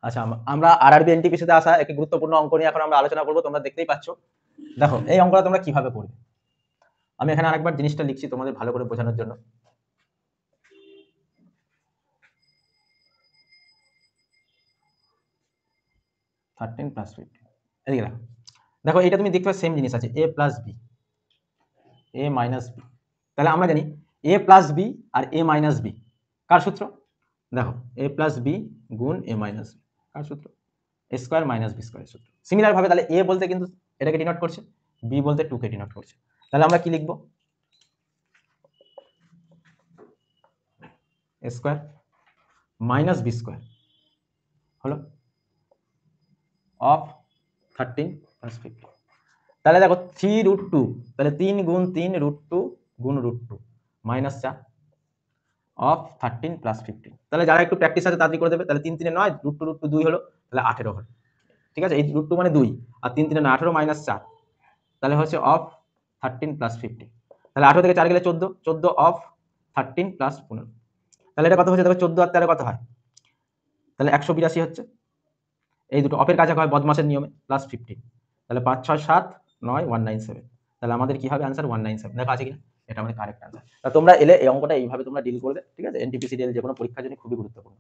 আচ্ছা, আমরা আরআরবি এনটিপিসিতে আসা একটি গুরুত্বপূর্ণ অঙ্ক নিয়ে এখন আমরা আলোচনা করব। তোমরা দেখতেই পাচ্ছ। দেখো এই অঙ্কটা তোমরা কিভাবে করবে। আমি এখানে আরেকবার জিনিসটা লিখছি তোমাদের ভালো করে বোঝানোর জন্য। থার্টিন প্লাস 15, এদিকে দেখো। দেখো এটা তুমি দেখতে পাচ্ছ সেম জিনিস আছে, এ প্লাস বি, এ মাইনাস বি। তাহলে আমরা জানি এ প্লাস বি আর এ মাইনাস বি কার সূত্র? দেখো এ প্লাস বি গুণ এ মাইনাস বি কার সূত্র? এ স্কোয়ার মাইনাস বি স্কোয়ারের সূত্র। সিমিলার ভাবে তাহলে এ বলতে কিন্তু এটাকে ডিনোট করছে, বি বলতে 2 কে ডিনোট করছে। তাহলে আমরা কি লিখবো? এ স্কোয়ার মাইনাস বি স্কোয়ার হলো অফ 13 প্লাস 15। তাহলে দেখো 3√2, তাহলে 3 গুণ 3 √2 গুণ √2 মাইনাস 4 অফ 13 প্লাস 15। তাহলে যারা একটু প্র্যাকটিস আছে তাড়াতাড়ি করে দেবে। তাহলে 3 3 9, √2 2 হলো, তাহলে 18 হলো। ঠিক আছে, এই √2 মানে 2 আর 3 3 18 মাইনাস 4, তাহলে হচ্ছে অফ 13 প্লাস 15। তাহলে 18 থেকে 4 গেলে 14, 14 অফ 13 প্লাস 15। তাহলে এটা কত হচ্ছে দেখো, 14 আর 13 কত হয়? তাহলে 182 হচ্ছে। এই দুটো অপের কাছে হয় বদমাসের নিয়মে, প্লাস 15। তাহলে 5 6 7 9 197। তাহলে আমাদের কি হবে আনসার? 197। দেখো আছে কিনা, এটা আমাদের কারেক্ট আনসার। তোমরা এলে এই অঙ্কটা এইভাবে তোমরা ডিল করবে। ঠিক আছে, এনটিপিসি ডিএল যে কোনো পরীক্ষার জন্য খুবই গুরুত্বপূর্ণ।